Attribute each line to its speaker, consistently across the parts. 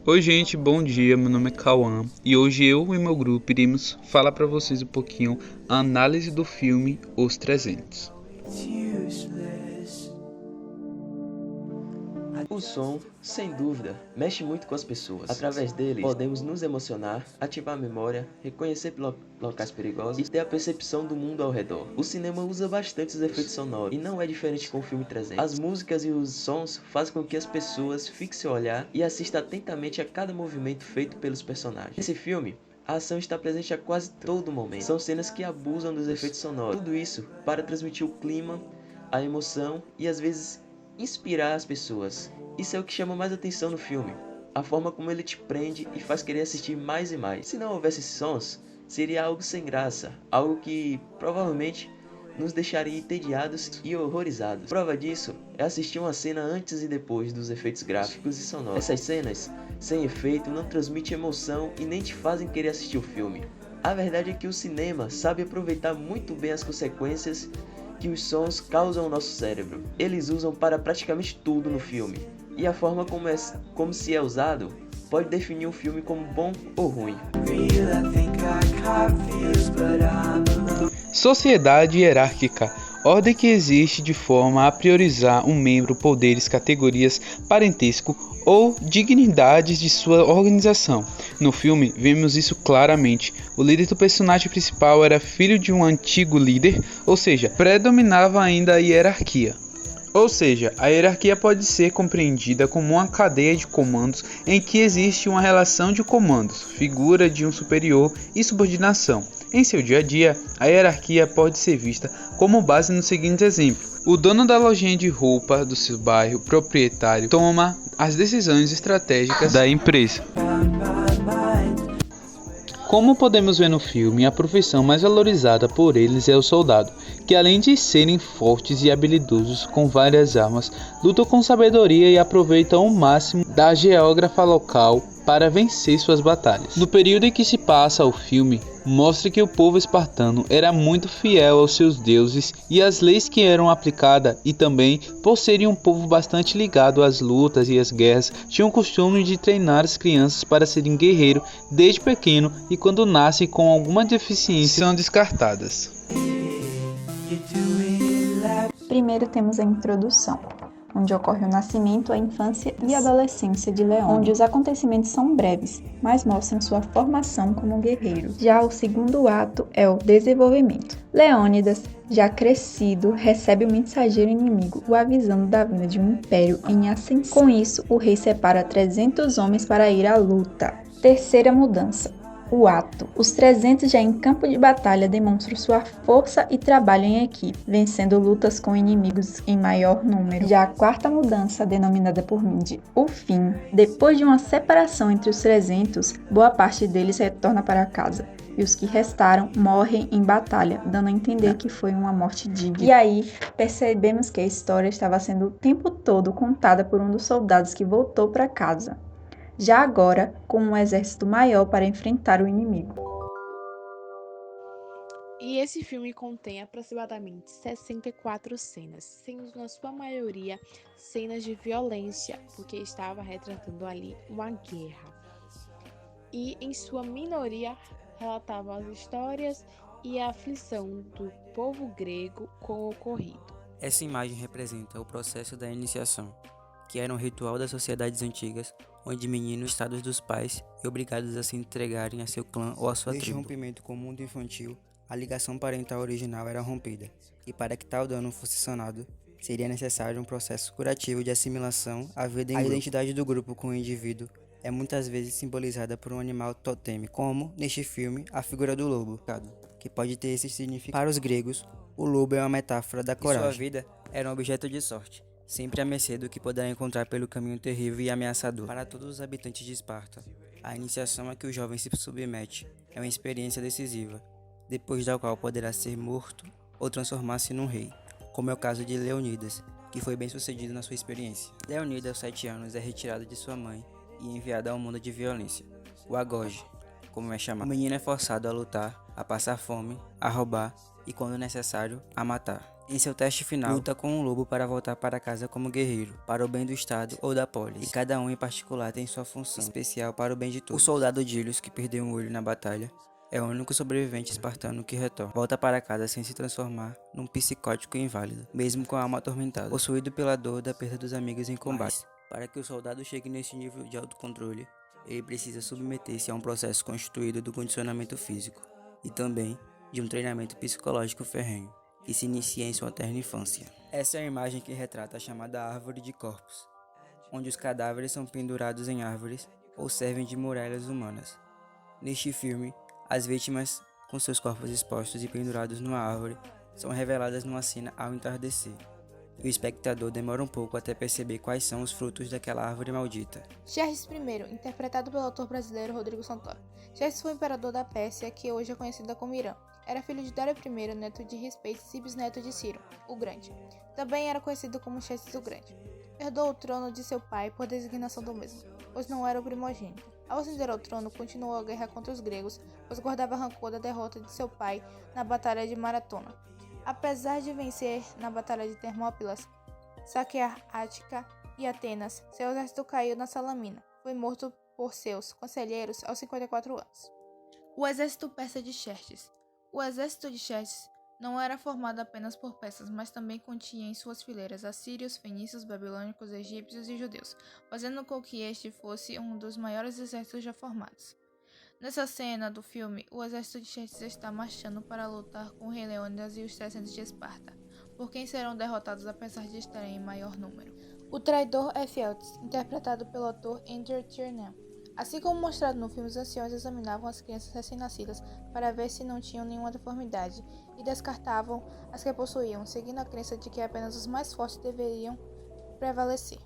Speaker 1: Oi gente, bom dia, meu nome é Cauã e hoje eu e meu grupo iremos falar para vocês um pouquinho a análise do filme Os 300.
Speaker 2: O som, sem dúvida, mexe muito com as pessoas. Através dele, podemos nos emocionar, ativar a memória, reconhecer locais perigosos e ter a percepção do mundo ao redor. O cinema usa bastante os efeitos sonoros, e não é diferente com o filme 300. As músicas e os sons fazem com que as pessoas fixem o olhar e assistam atentamente a cada movimento feito pelos personagens. Nesse filme, a ação está presente a quase todo momento. São cenas que abusam dos efeitos sonoros. Tudo isso para transmitir o clima, a emoção e às vezes inspirar as pessoas. Isso é o que chama mais atenção no filme, a forma como ele te prende e faz querer assistir mais e mais. Se não houvesse esses sons, seria algo sem graça, algo que provavelmente nos deixaria entediados e horrorizados. Prova disso é assistir uma cena antes e depois dos efeitos gráficos e sonoros. Essas cenas, sem efeito, não transmitem emoção e nem te fazem querer assistir o filme. A verdade é que o cinema sabe aproveitar muito bem as consequências que os sons causam ao nosso cérebro. Eles usam para praticamente tudo no filme. E a forma como se é usado pode definir um filme como bom ou ruim.
Speaker 1: Sociedade hierárquica, ordem que existe de forma a priorizar um membro, poderes, categorias, parentesco ou dignidades de sua organização. No filme, vemos isso claramente. O líder do personagem principal era filho de um antigo líder, ou seja, predominava ainda a hierarquia. Ou seja, a hierarquia pode ser compreendida como uma cadeia de comandos em que existe uma relação de comandos, figura de um superior e subordinação. Em seu dia a dia, a hierarquia pode ser vista como base no seguinte exemplo. O dono da lojinha de roupa do seu bairro, proprietário, toma as decisões estratégicas da empresa. Como podemos ver no filme, a profissão mais valorizada por eles é o soldado, que além de serem fortes e habilidosos com várias armas, lutam com sabedoria e aproveitam o máximo da geógrafa local para vencer suas batalhas. No período em que se passa o filme, mostra que o povo espartano era muito fiel aos seus deuses e às leis que eram aplicadas, e também, por serem um povo bastante ligado às lutas e às guerras, tinham o costume de treinar as crianças para serem guerreiros desde pequeno, e quando nascem com alguma deficiência são descartadas.
Speaker 3: Primeiro temos a introdução, onde ocorre o nascimento, a infância e a adolescência de Leônidas, onde os acontecimentos são breves, mas mostram sua formação como guerreiro. Já o segundo ato é o desenvolvimento. Leônidas, já crescido, recebe o mensageiro inimigo, o avisando da vinda de um império em ascensão. Com isso, o rei separa 300 homens para ir à luta. Terceira mudança. O ato. Os 300 já em campo de batalha demonstram sua força e trabalho em equipe, vencendo lutas com inimigos em maior número. Já a quarta mudança, denominada por mim de o fim. Depois de uma separação entre os 300, boa parte deles retorna para casa, e os que restaram morrem em batalha, dando a entender que foi uma morte digna. E aí, percebemos que a história estava sendo o tempo todo contada por um dos soldados que voltou para casa, já agora com um exército maior para enfrentar o inimigo.
Speaker 4: E esse filme contém aproximadamente 64 cenas, sendo na sua maioria cenas de violência, porque estava retratando ali uma guerra. E em sua minoria relatavam as histórias e a aflição do povo grego com o ocorrido.
Speaker 5: Essa imagem representa o processo da iniciação, que era um ritual das sociedades antigas, onde meninos estados dos pais e obrigados a se entregarem a seu clã ou a sua tribo. Desde o rompimento com o mundo infantil, a ligação parental original era rompida, e para que tal dano fosse sanado, seria necessário um processo curativo de assimilação à vida em grupo. A identidade do grupo com o indivíduo é muitas vezes simbolizada por um animal totêmico, como, neste filme, a figura do lobo, que pode ter esse significado. Para os gregos, o lobo é uma metáfora da coragem. E sua vida era um objeto de sorte, sempre à mercê do que poderá encontrar pelo caminho terrível e ameaçador. Para todos os habitantes de Esparta, a iniciação a que o jovem se submete é uma experiência decisiva, depois da qual poderá ser morto ou transformar-se num rei, como é o caso de Leônidas, que foi bem sucedido na sua experiência. Leônidas, aos 7 anos, é retirado de sua mãe e enviado ao mundo de violência, o Agoge, como é chamado. O menino é forçado a lutar, a passar fome, a roubar e, quando necessário, a matar. Em seu teste final, luta com um lobo para voltar para casa como guerreiro, para o bem do Estado ou da polis. E cada um em particular tem sua função especial para o bem de todos. O soldado Dilius, que perdeu um olho na batalha, é o único sobrevivente espartano que retorna. Volta para casa sem se transformar num psicótico inválido, mesmo com a alma atormentada, possuído pela dor da perda dos amigos em combate. Para que o soldado chegue nesse nível de autocontrole, ele precisa submeter-se a um processo constituído do condicionamento físico e também de um treinamento psicológico ferrenho, que se inicia em sua terna infância. Essa é a imagem que retrata a chamada árvore de corpos, onde os cadáveres são pendurados em árvores ou servem de muralhas humanas. Neste filme, as vítimas, com seus corpos expostos e pendurados numa árvore, são reveladas numa cena ao entardecer. E o espectador demora um pouco até perceber quais são os frutos daquela árvore maldita.
Speaker 4: Xerxes I, interpretado pelo ator brasileiro Rodrigo Santoro. Xerxes foi o imperador da Pérsia, que hoje é conhecida como Irã. Era filho de Dário I, neto de Hispeites e bisneto de Ciro, o Grande. Também era conhecido como Xerxes o Grande. Herdou o trono de seu pai por designação do mesmo, pois não era o primogênito. Ao ascender ao trono, continuou a guerra contra os gregos, pois guardava rancor da derrota de seu pai na Batalha de Maratona. Apesar de vencer na Batalha de Termópilas, saquear Ática e Atenas, seu exército caiu na Salamina. Foi morto por seus conselheiros aos 54 anos. O exército persa de Xerxes. O exército de Xerxes não era formado apenas por persas, mas também continha em suas fileiras assírios, fenícios, babilônicos, egípcios e judeus, fazendo com que este fosse um dos maiores exércitos já formados. Nessa cena do filme, o exército de Xerxes está marchando para lutar com o rei Leônidas e os 300 de Esparta, por quem serão derrotados apesar de estarem em maior número. O traidor é Eféltes, interpretado pelo ator Andrew Tiernan. Assim como mostrado no filme, os anciões examinavam as crianças recém-nascidas para ver se não tinham nenhuma deformidade e descartavam as que possuíam, seguindo a crença de que apenas os mais fortes deveriam prevalecer.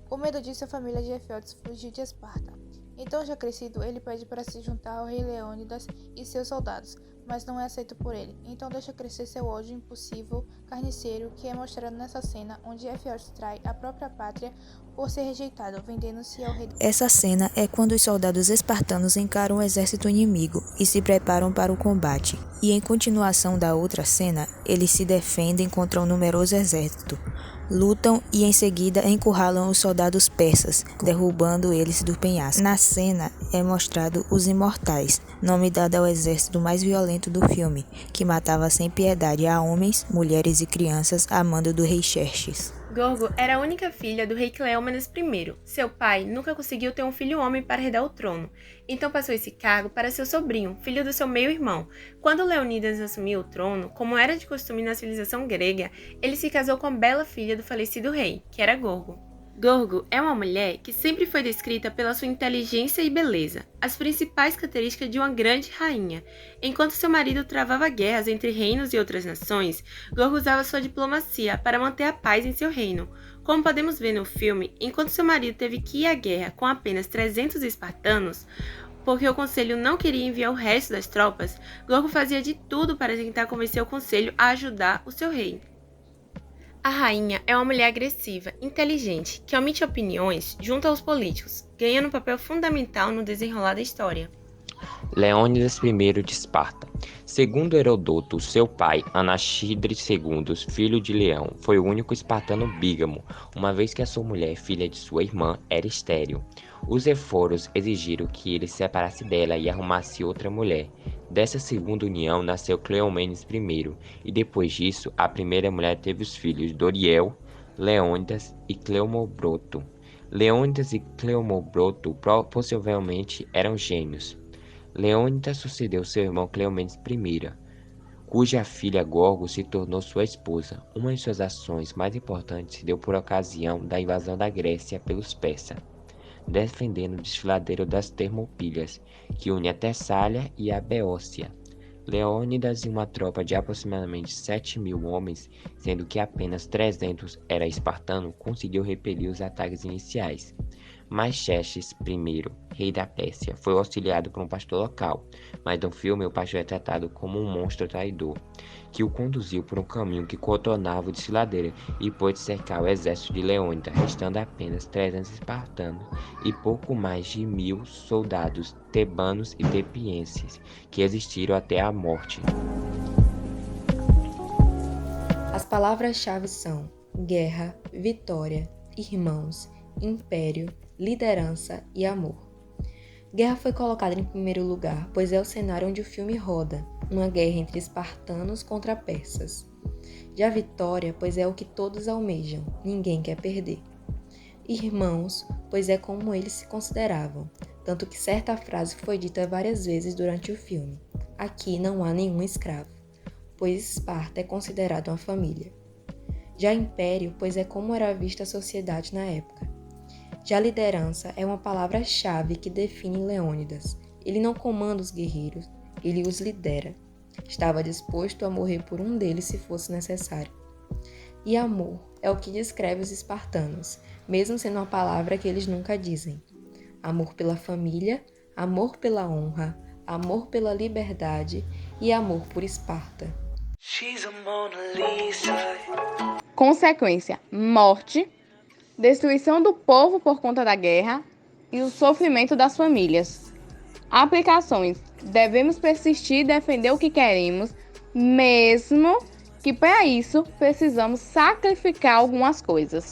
Speaker 4: Com medo disso, a família de Eféltes fugiu de Esparta. Então, já crescido, ele pede para se juntar ao rei Leônidas e seus soldados, mas não é aceito por ele. Então deixa crescer seu ódio impossível, carniceiro, que é mostrado nessa cena onde Eféltes trai a própria pátria por ser rejeitado, vendendo-se ao rei.
Speaker 6: Essa cena é quando os soldados espartanos encaram o exército inimigo e se preparam para o combate. E em continuação da outra cena, eles se defendem contra um numeroso exército. Lutam e em seguida encurralam os soldados persas, derrubando eles do penhasco. Na cena é mostrado os Imortais, nome dado ao exército mais violento do filme, que matava sem piedade a homens, mulheres e crianças a mando do rei Xerxes.
Speaker 7: Gorgo era a única filha do rei Cleómenes I. Seu pai nunca conseguiu ter um filho homem para herdar o trono, então passou esse cargo para seu sobrinho, filho do seu meio-irmão. Quando Leônidas assumiu o trono, como era de costume na civilização grega, ele se casou com a bela filha do falecido rei, que era Gorgo. Gorgo é uma mulher que sempre foi descrita pela sua inteligência e beleza, as principais características de uma grande rainha. Enquanto seu marido travava guerras entre reinos e outras nações, Gorgo usava sua diplomacia para manter a paz em seu reino. Como podemos ver no filme, enquanto seu marido teve que ir à guerra com apenas 300 espartanos, porque o conselho não queria enviar o resto das tropas, Gorgo fazia de tudo para tentar convencer o conselho a ajudar o seu rei. A rainha é uma mulher agressiva, inteligente, que omite opiniões junto aos políticos, ganhando um papel fundamental no desenrolar da história.
Speaker 8: Leônidas I de Esparta. Segundo Herodoto, seu pai, Anaxídri II, filho de Leão, foi o único espartano bígamo, uma vez que a sua mulher, filha de sua irmã, era estéril. Os eforos exigiram que ele se separasse dela e arrumasse outra mulher. Dessa segunda união nasceu Cleomenes I, e depois disso, a primeira mulher teve os filhos Doriel, Leônidas e Cleomobroto. Leônidas e Cleomobroto possivelmente eram gêmeos. Leônidas sucedeu seu irmão Cleomenes I, cuja filha Gorgo se tornou sua esposa. Uma de suas ações mais importantes se deu por ocasião da invasão da Grécia pelos persas, defendendo o desfiladeiro das Termopílias, que une a Tessália e a Beócia. Leônidas e uma tropa de aproximadamente 7.000 homens, sendo que apenas 300 era espartano, conseguiu repelir os ataques iniciais. Mas Xerxes I, rei da Pérsia, foi auxiliado por um pastor local, mas no filme o pastor é tratado como um monstro traidor, que o conduziu por um caminho que contornava o desfiladeiro e pôde cercar o exército de Leônidas, restando apenas 300 espartanos e pouco mais de 1.000 soldados tebanos e tepienses, que resistiram até a morte.
Speaker 9: As palavras-chave são guerra, vitória, irmãos, império, liderança e amor. Guerra foi colocada em primeiro lugar, pois é o cenário onde o filme roda, uma guerra entre espartanos contra persas. Já vitória, pois é o que todos almejam, ninguém quer perder. Irmãos, pois é como eles se consideravam, tanto que certa frase foi dita várias vezes durante o filme: aqui não há nenhum escravo, pois Esparta é considerado uma família. Já império, pois é como era vista a sociedade na época. Já liderança é uma palavra-chave que define Leônidas. Ele não comanda os guerreiros, ele os lidera. Estava disposto a morrer por um deles se fosse necessário. E amor é o que descreve os espartanos, mesmo sendo uma palavra que eles nunca dizem. Amor pela família, amor pela honra, amor pela liberdade e amor por Esparta.
Speaker 4: Consequência: morte, destruição do povo por conta da guerra e o sofrimento das famílias. Aplicações: devemos persistir e defender o que queremos, mesmo que para isso precisamos sacrificar algumas coisas.